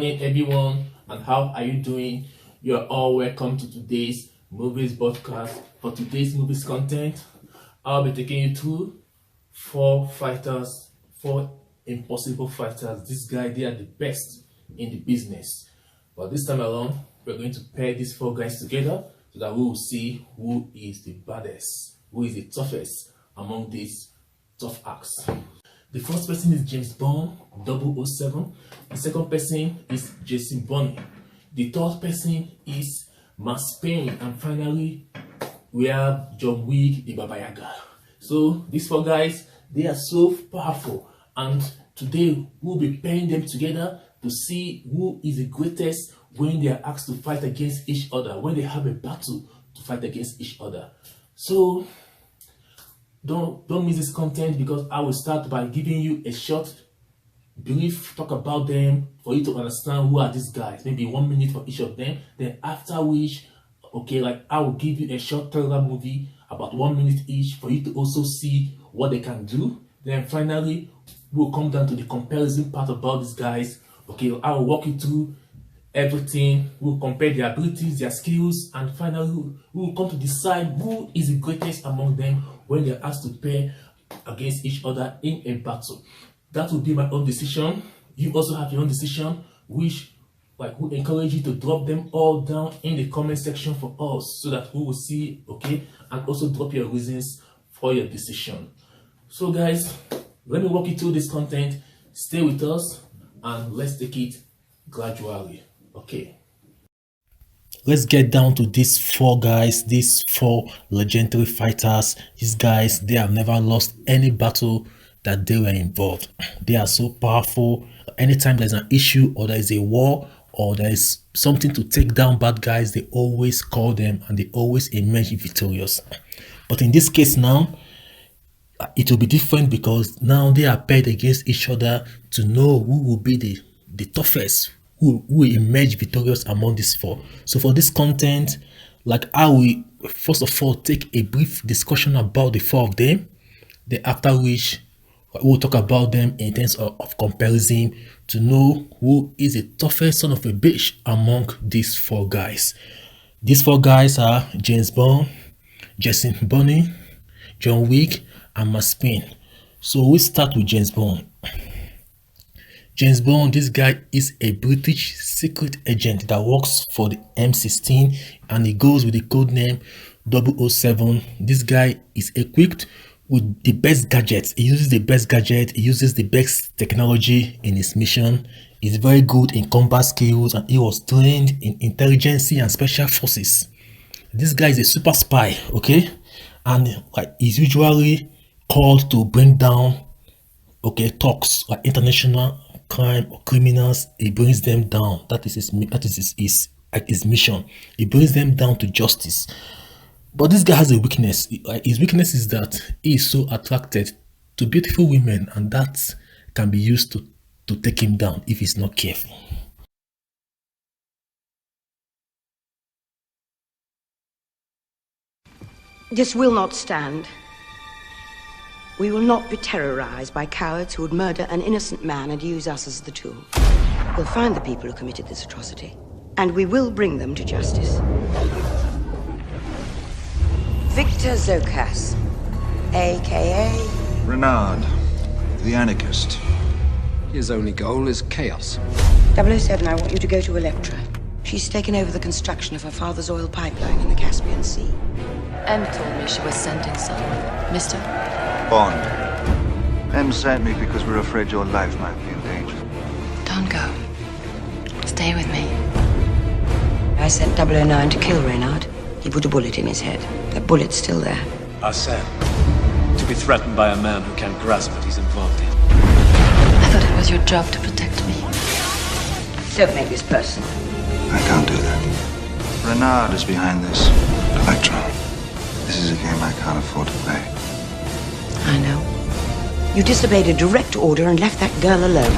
morning, everyone, and how are you doing? You are all welcome to today's movies podcast. For today's movies content, I'll be taking you through four impossible fighters. This guy, they are the best in the business. But this time around, we're going to pair these four guys together so that we will see who is the baddest, who is the toughest among these tough acts. The first person is James Bourne, 007. The second person is Jason Bourne. The third person is Payne. And finally, we have John Wick, the Baba Yaga. So these four guys, they are so powerful. And today, we'll be pairing them together to see who is the greatest when they are asked to fight against each other, when they have a battle to fight against each other. So don't miss this content, because I will start by giving you a short brief talk about them for you to understand who are these guys, maybe 1 minute for each of them. Then after which, I will give you a short trailer movie about 1 minute each for you to also see what they can do. Then finally, we'll come down to the comparison part about these guys. I will walk you through everything. We'll compare their abilities, their skills, and finally we will come to decide who is the greatest among them when they're asked to pair against each other in a battle. That will be my own decision. You also have your own decision, which we encourage you to drop them all down in the comment section for us so that we will see, and also drop your reasons for your decision. So guys, let me walk you through this content. Stay with us and let's take it gradually. Let's get down to these four guys, these four legendary fighters. These guys, they have never lost any battle that they were involved. They are so powerful. Anytime there's an issue or there is a war or there is something to take down bad guys, they always call them and they always emerge victorious. But in this case now, it will be different, because now they are paired against each other to know who will be the toughest, who will emerge victorious among these four. So for this content, I will first of all take a brief discussion about the four of them. Then after which we'll talk about them in terms of comparison to know who is the toughest son of a bitch among these four guys. These four guys are James Bourne, Jason Bourne, John Wick, and Payne. So we start with James Bourne. James Bourne, this guy is a British secret agent that works for the M16 and he goes with the code name 007. This guy is equipped with the best gadgets. He uses the best gadget, he uses the best technology in his mission. He's very good in combat skills and he was trained in intelligence and special forces. This guy is a super spy, and he's usually called to bring down talks international crime or criminals. He brings them down. That is his mission. He brings them down to justice. But this guy has a weakness. His weakness is that he is so attracted to beautiful women, and that can be used to take him down if he's not careful. This will not stand. We will not be terrorized by cowards who would murder an innocent man and use us as the tool. We'll find the people who committed this atrocity, and we will bring them to justice. Victor Zokas, a.k.a. Renard, the anarchist. His only goal is chaos. 007, I want you to go to Electra. She's taken over the construction of her father's oil pipeline in the Caspian Sea. M told me she was sending someone. Mister? Bond. M sent me because we're afraid your life might be in danger. Don't go. Stay with me. I sent 009 to kill Renard. He put a bullet in his head. That bullet's still there. Arsène. To be threatened by a man who can't grasp what he's involved in. I thought it was your job to protect me. Don't make this personal. I can't do that. Renard is behind this. Electra. This is a game I can't afford to play. I know. You disobeyed a direct order and left that girl alone.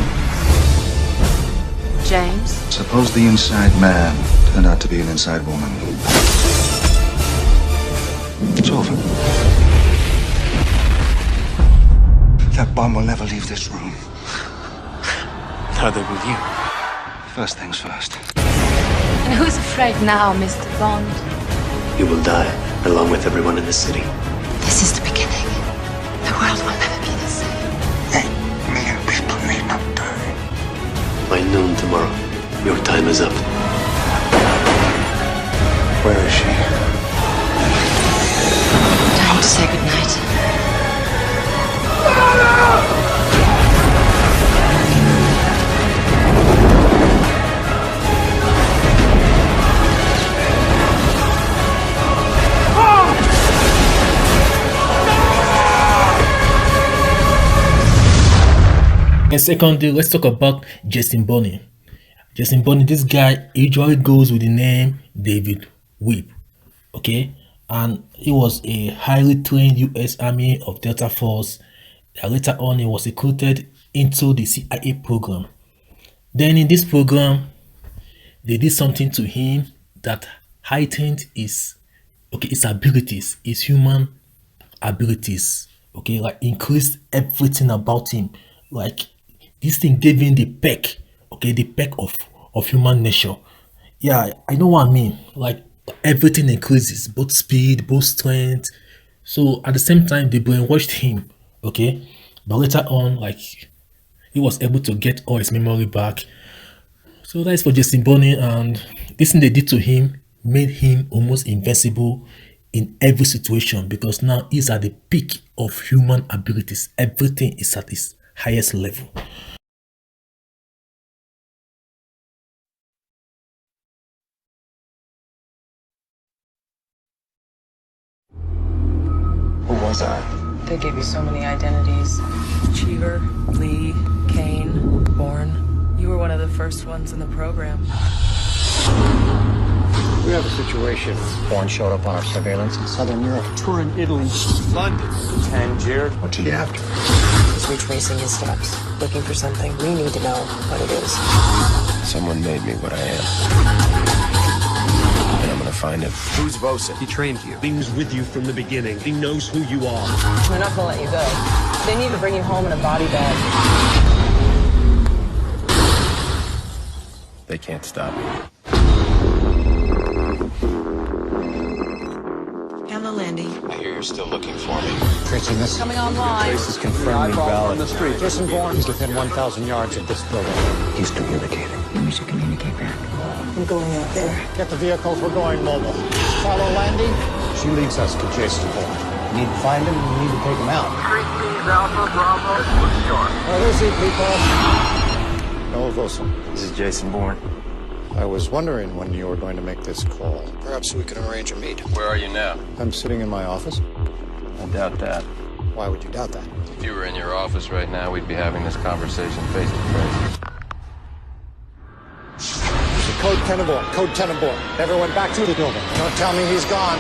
James? Suppose the inside man turned out to be an inside woman. It's over. That bomb will never leave this room. Neither will you. First things first. And who's afraid now, Mr. Bond? You will die, along with everyone in the city. This is the beginning. The world will never be the same. Hey, million people need not die. By noon tomorrow, your time is up. Where is she? Time to say goodnight. And secondly, let's talk about Jason Bourne. Jason Bourne, this guy usually goes with the name David Whip, okay? And he was a highly trained US Army of Delta Force. Later on, he was recruited into the CIA program. Then in this program, they did something to him that heightened his abilities, his human abilities, okay, like increased everything about him. Like this thing gave him the peck, okay, the peck of human nature. Yeah, I know what I mean. Like everything increases, both speed, both strength. So at the same time, they brainwashed him, okay. But later on, like he was able to get all his memory back. So that is for Jason Bourne, and this thing they did to him made him almost invincible in every situation because now he's at the peak of human abilities. Everything is at its highest level. Who was I? They gave you so many identities. Cheever, Lee, Kane, Bourne. You were one of the first ones in the program. We have a situation. Bourne showed up on our surveillance in southern Europe. Tour in Italy, London, Tangier. What are you after? He's retracing his steps, looking for something. We need to know what it is. Someone made me what I am. And I'm gonna find him. Who's Vosa? He trained you. He was with you from the beginning. He knows who you are. They're not gonna let you go. They need to bring you home in a body bag. They can't stop me. Hello, Landy. I hear you're still looking for me. Tracing this. Coming online. Trace is confirmed valid. On the street. Jason Bourne is within 1,000 yards of this building. He's communicating. We should communicate back. I'm going out there. Get the vehicles. We're going mobile. Follow Landy. She leads us to Jason Bourne. We need to find him. We need to take him out. Alpha, Bravo, Where is he, people? Noah Wilson. This is Jason Bourne. I was wondering when you were going to make this call. Perhaps we can arrange a meet. Where are you now? I'm sitting in my office. I doubt that. Why would you doubt that? If you were in your office right now, we'd be having this conversation face to face. Code 10 aboard. Code 10 aboard. Everyone back to the building. Don't tell me he's gone.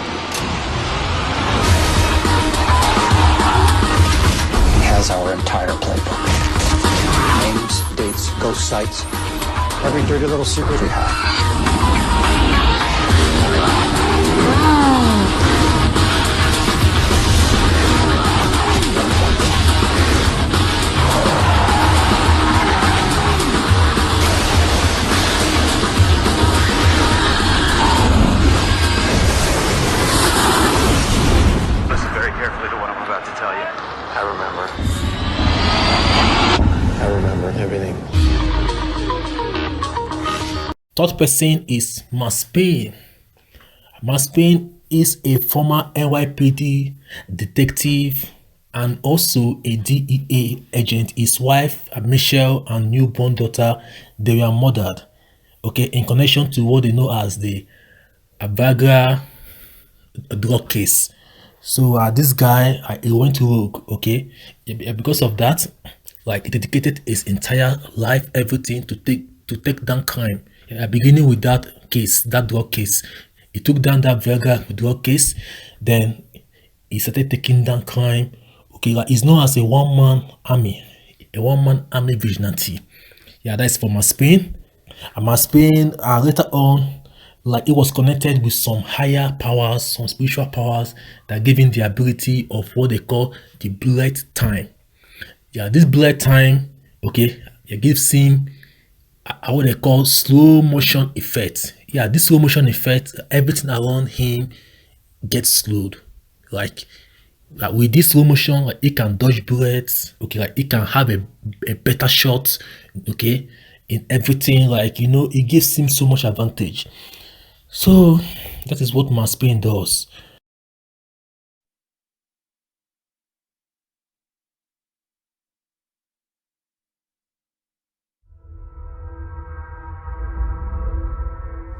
He has our entire playbook. Names, dates, ghost sites. Every dirty little secret we have. Listen very carefully to what I'm about to tell you. I remember everything. Third person is Max Payne. Max Payne is a former NYPD detective and also a DEA agent. His wife, Michelle, and newborn daughter, they were murdered, okay, in connection to what they know as the Viagra drug case. So this guy, he went to rogue, okay, because of that, like he dedicated his entire life, everything to take down crime. Beginning with that case, that drug case, he took down that Viagra drug case. Then he started taking down crime. Okay, like he's known as a one-man army vigilante. Yeah, that's for Max Payne. And Max Payne, later on, like it was connected with some higher powers, some spiritual powers that gave him the ability of what they call the bullet time. Yeah, this bullet time, okay, it gives him what they call slow motion effect. Yeah, this slow motion effect, everything around him gets slowed. Like with this slow motion, like he can dodge bullets. Okay, like he can have a better shot. Okay, in everything, like it gives him so much advantage. So that is what Max Payne does.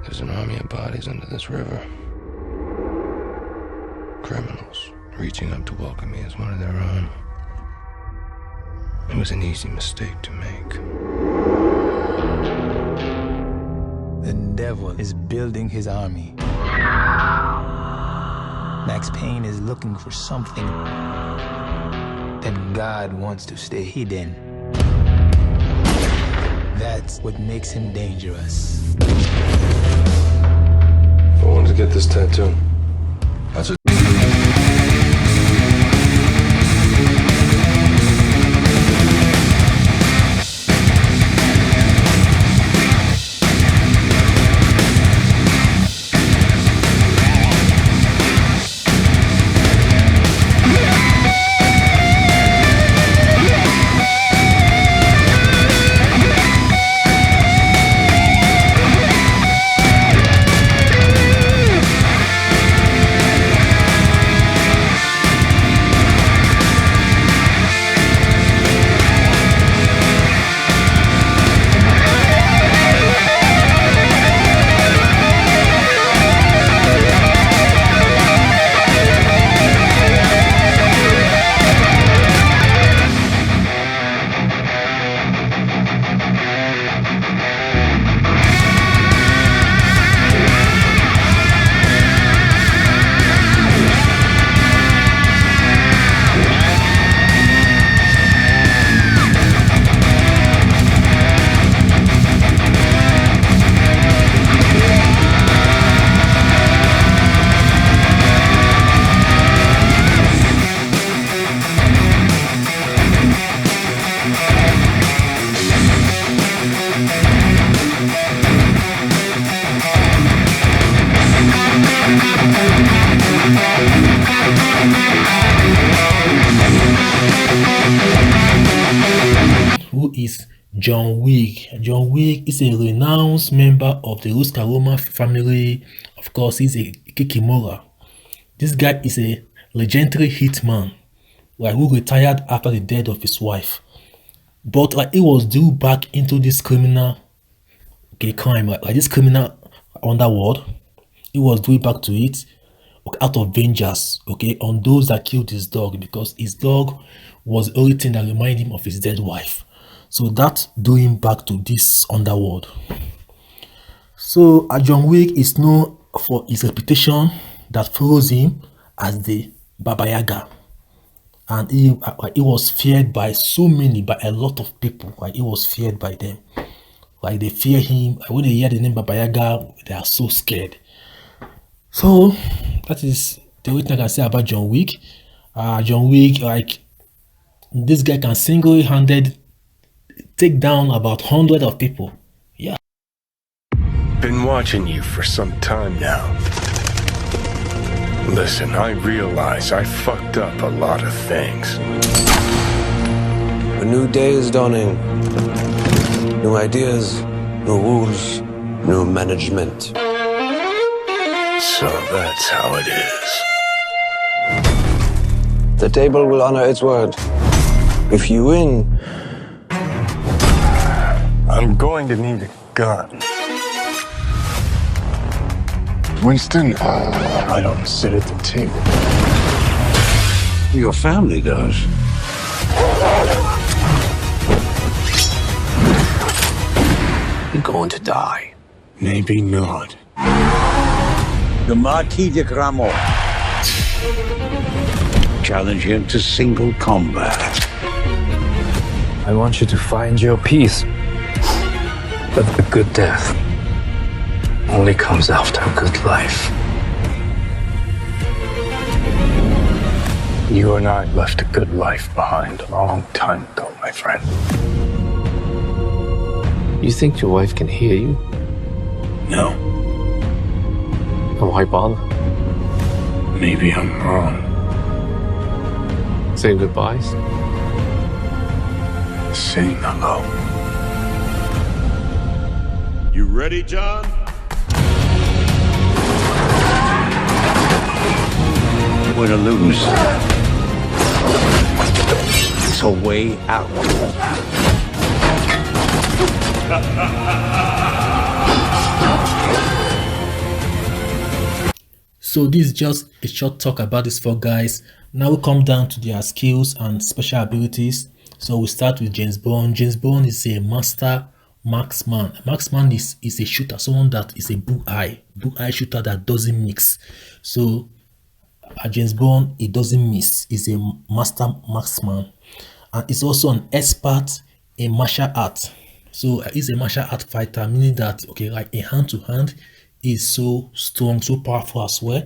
There's an army of bodies under this river. Criminals reaching up to welcome me as one of their own. It was an easy mistake to make. The devil is building his army. Max Payne is looking for something that God wants to stay hidden. That's what makes him dangerous. I wanted to get this tattoo. That's it. Who is John Wick? John Wick is a renowned member of the Roma family. Of course, he's a Kikimora. This guy is a legendary hitman, like who retired after the death of his wife. But like he was due back into this criminal crime, like this criminal underworld. He was due back to it out of vengeance, on those that killed his dog, because his dog was the only thing that reminded him of his dead wife. So that drew him back to this underworld. So John Wick is known for his reputation that follows him as the Baba Yaga. And he was feared by so many, by a lot of people. Like he was feared by them. Like they fear him. When they hear the name Baba Yaga, they are so scared. So that is the only thing I can say about John Wick. John Wick, like this guy can single-handed take down about 100 of people. Yeah. Been watching you for some time now. Listen, I realize I fucked up a lot of things. A new day is dawning. New ideas, new rules, new management. So that's how it is. The table will honor its word. If you win, I'm going to need a gun. Winston, I don't sit at the table. your family does. You're going to die. Maybe not. The Marquis de Gramont. Challenge him to single combat. I want you to find your peace. But a good death only comes after a good life. You and I left a good life behind a long time ago, my friend. You think your wife can hear you? No. And why bother? Maybe I'm wrong. Saying goodbyes? Saying hello. You ready, John? We're to lose. It's a way out. So this is just a short talk about these four guys. Now we come down to their skills and special abilities. So we start with James Bourne. James Bourne is a master marksman. A marksman is a shooter, someone that is a bullseye shooter that doesn't mix. So James Bourne, he doesn't miss. He's a master marksman, and he's also an expert in martial art. So he's a martial art fighter, meaning that okay, like in hand to hand, he's so strong, so powerful as well.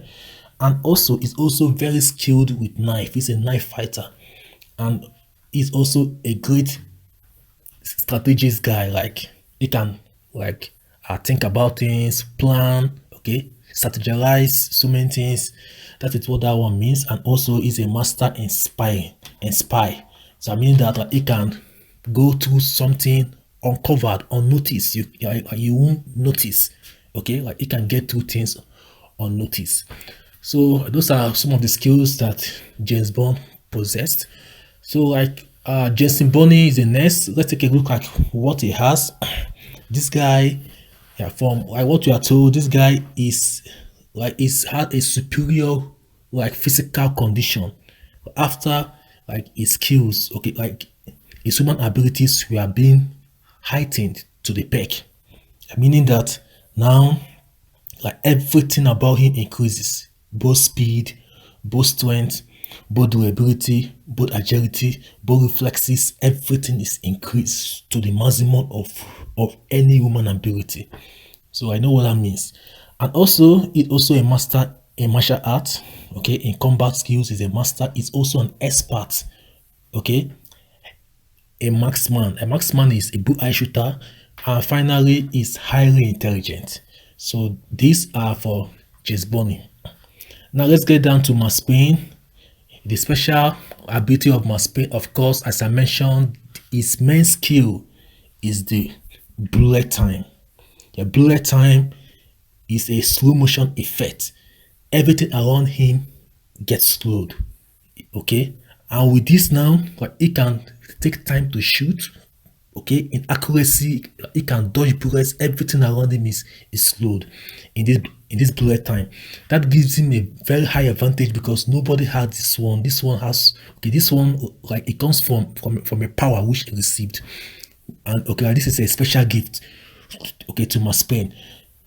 And also, he's also very skilled with knife. He's a knife fighter, and he's also a great strategist guy. Like he can like think about things, plan, okay, strategize so many things. That is what that one means. And also he's a master in spy. So I mean that like, he can go through something uncovered, unnoticed. You won't notice. Okay, like he can get through things unnoticed. So those are some of the skills that James Bourne possessed. So like Jason Bonnie is the next. Let's take a look at what he has. This guy, yeah, from like what you are told, this guy is like he's had a superior like physical condition after like his skills, okay, like his human abilities were being heightened to the peak, meaning that now like everything about him increases, both speed, both strength, both durability, both agility, both reflexes. Everything is increased to the maximum of any human ability. So I know what that means. And also it's also a master in martial arts, okay, in combat skills. Is a master. Is also an expert, okay, a marksman is a bullseye shooter, and finally is highly intelligent. So these are for James Bonnie. Now let's get down to Max Payne. The special ability of Max Payne, of course, as I mentioned, his main skill is the bullet time. The bullet time is a slow motion effect. Everything around him gets slowed, okay, and with this now, like he can take time to shoot, okay, in accuracy. He can dodge bullets. Everything around him is slowed in this bullet time. That gives him a very high advantage because nobody had this one. This one has, okay, this one like it comes from a power which he received, and okay, like, this is a special gift, okay, to Max Payne.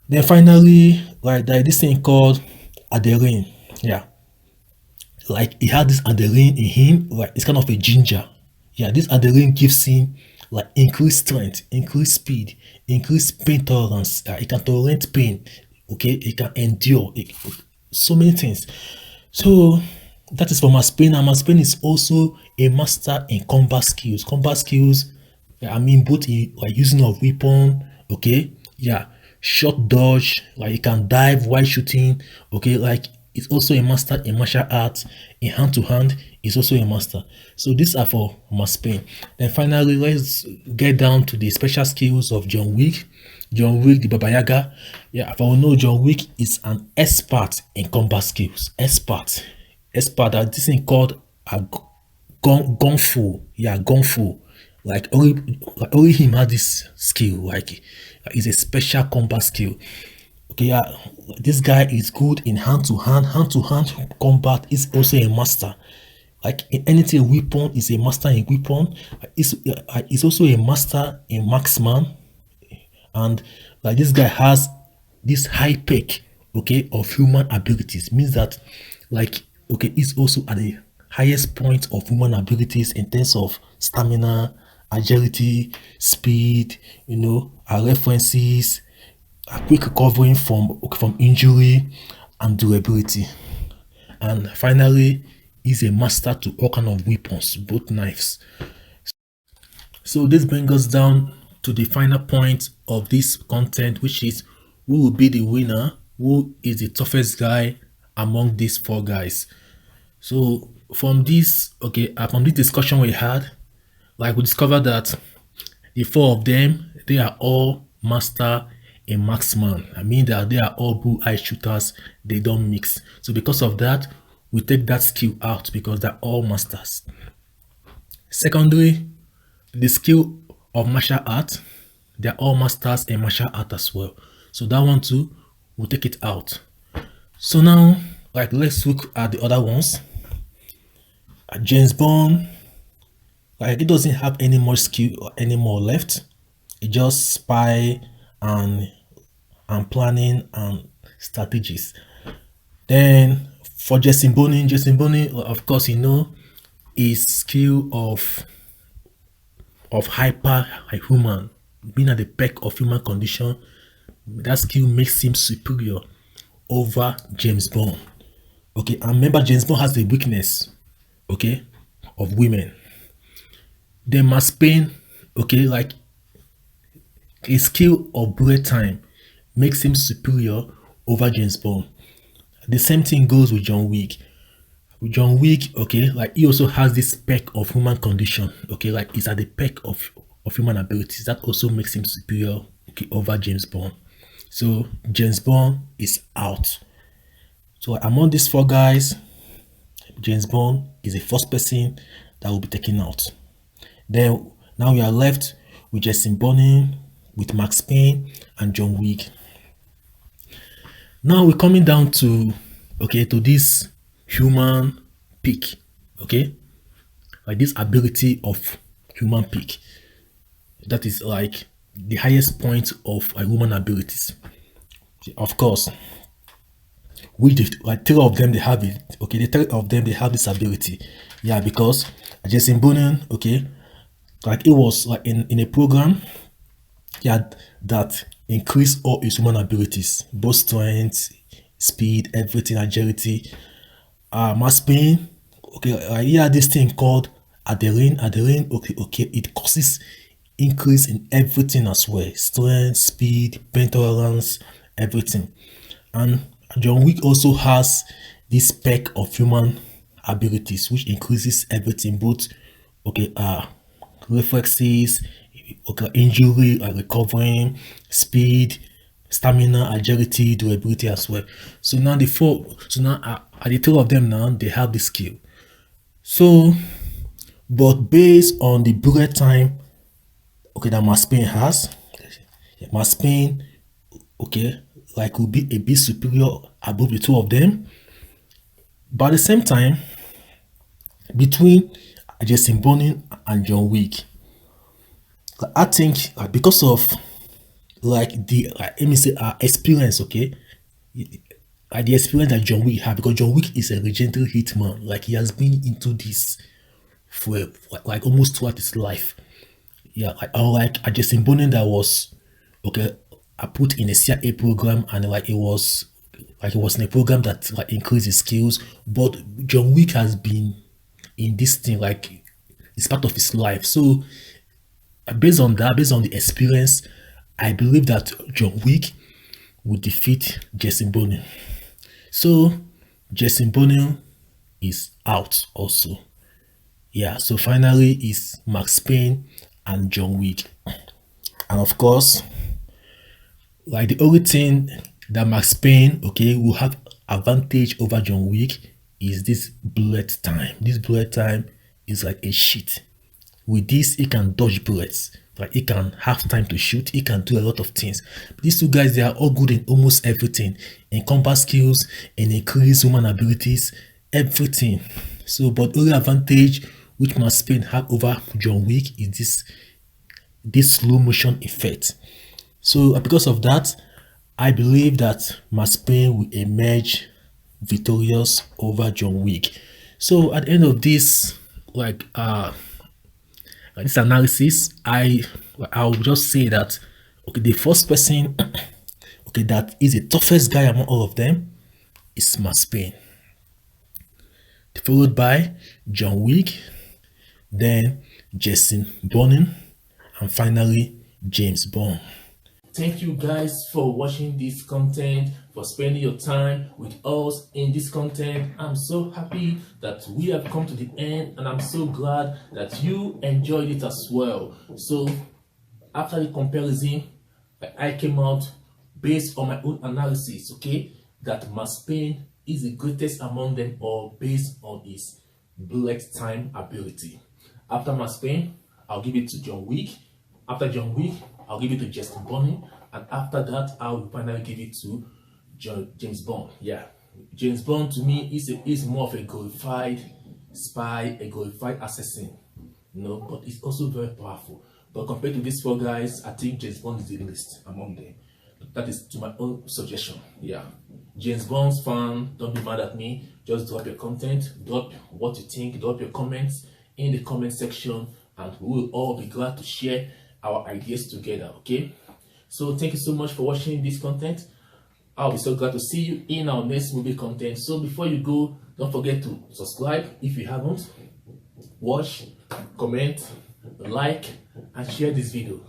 Then finally, like there is this thing called adrenaline. Yeah, like he had this adrenaline in him. Like it's kind of a ginger. Yeah, this adrenaline gives him like increased strength, increased speed, increased pain tolerance. He can tolerate pain. Okay, he can endure so many things. So that is for Max Payne. And Max Payne is also a master in combat skills. Combat skills, I mean both in like using of weapon, okay, yeah, shot dodge, like he can dive while shooting, okay, like it's also a master in martial arts, in hand to hand, is also a master. So these are for Max Payne. Then finally, let's get down to the special skills of John Wick. John Wick, the Baba Yaga. Yeah, if I will know, John Wick is an expert in combat skills. Expert. That this thing called a gun fu. Yeah, gun fu. Like only him had this skill. Like it's a special combat skill. Okay, yeah, this guy is good in hand to hand combat. Is also a master. Like in anything, weapon is a master in weapon. Is also a master in marksman, and like this guy has this high peak, okay, of human abilities. Means that like okay, he's also at the highest point of human abilities in terms of stamina, agility, speed, you know, references, a quick recovering from injury, and durability. And finally, he's a master to all kind of weapons, both knives. So this brings us down to the final point of this content, which is who will be the winner, who is the toughest guy among these 4 guys. So from this, from this discussion we had, like we discovered that the 4 of them, they are all master in marksman. I mean that they are all bull-eye shooters. They don't mix. So because of that, we take that skill out because they're all masters. Secondly, the skill of martial art, they're all masters in martial art as well. So that one too, we'll take it out. So now, like, let's look at the other ones. James Bourne, like, he doesn't have any more skill or any more left. He just spy and planning and strategies. Then for Jason Bourne, of course, you know, his skill of hyper human, being at the peak of human condition, that skill makes him superior over James Bourne. Okay, and remember, James Bourne has the weakness, okay, of women. Then Max Payne, okay, like, his skill of bullet time makes him superior over James Bourne. The same thing goes with John Wick. With John Wick, okay, like, he also has this peak of human condition, okay, like, he's at the peak of human abilities. That also makes him superior, okay, over James Bourne. So James Bourne is out. So among these 4 guys, James Bourne is the first person that will be taken out. Then now we are left with Jason Bourne, with Max Payne, and John Wick. Now we're coming down to, okay, to this human peak, okay, like this ability of human peak. That is like the highest point of a human abilities. Of course, like 3 of them, they have it. Okay, the 3 of them, they have this ability. Yeah, because Jason Bourne, okay, like, it was like in a program, yeah, that increased all his human abilities, both strength, speed, everything, agility. Max Payne, okay, he had this thing called adrenaline. Okay, it causes increase in everything as well: strength, speed, pain tolerance, everything. And John Wick also has this spec of human abilities, which increases everything, both, okay, reflexes, okay, injury, recovering, speed, stamina, agility, durability as well. So now the 4, so now the 3 of them, now they have the skill. So, but based on the bullet time, okay, that Max Payne has, Max Payne, okay, like, will be a bit superior above the 2 of them. But at the same time, between Jason Bourne and John Wick, I think, because of, like, the let me say, experience, okay, like the experience that John Wick had, because John Wick is a legendary hitman. Like, he has been into this for like almost throughout his life. Yeah, like, unlike Jason Bourne that was, okay, I put in a CIA program, and like it was in a program that, like, increased his skills. But John Wick has been in this thing, like, it's part of his life. So based on that, based on the experience, I believe that John Wick will defeat Jason Bourne. So Jason Bourne is out also. Yeah, so finally is Max Payne and John Wick. And of course, like, the only thing that Max Payne, okay, will have advantage over John Wick is this bullet time. This bullet time is like a shit. With this, he can dodge bullets. Like, he can have time to shoot. He can do a lot of things. These 2 guys, they are all good in almost everything. In combat skills, in increased human abilities, everything. So, but only advantage which Max Payne have over John Wick is this slow motion effect. So because of that, I believe that Max Payne will emerge victorious over John Wick. So at the end of this, like, this analysis, I'll just say that, okay, the first person, okay, that is the toughest guy among all of them is Max Payne, followed by John Wick, then Jason Bourne, and finally James Bourne. Thank you guys for watching this content, for spending your time with us in this content. I'm so happy that we have come to the end, and I'm so glad that you enjoyed it as well. So after the comparison, I came out based on my own analysis, okay, that Payne is the greatest among them all based on his bullet time ability. After Payne, I'll give it to John Wick. After John Wick, I'll give it to Justin Bourne, and after that, I will finally give it to James Bourne. Yeah, James Bourne to me is more of a glorified spy, a glorified assassin. No, but it's also very powerful. But compared to these four guys, I think James Bourne is the least among them. That is to my own suggestion. Yeah, James Bond's fan, don't be mad at me. Just drop your content, drop what you think, drop your comments in the comment section, and we will all be glad to share our ideas together. Okay, so thank you so much for watching this content. I'll be so glad to see you in our next movie content. So before you go, don't forget to subscribe if you haven't. Watch, comment, like, and share this video.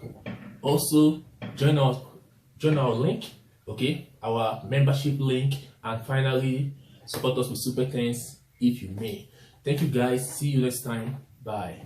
Also join our link, okay, our membership link, and finally support us with super thanks if you may. Thank you guys, see you next time, bye.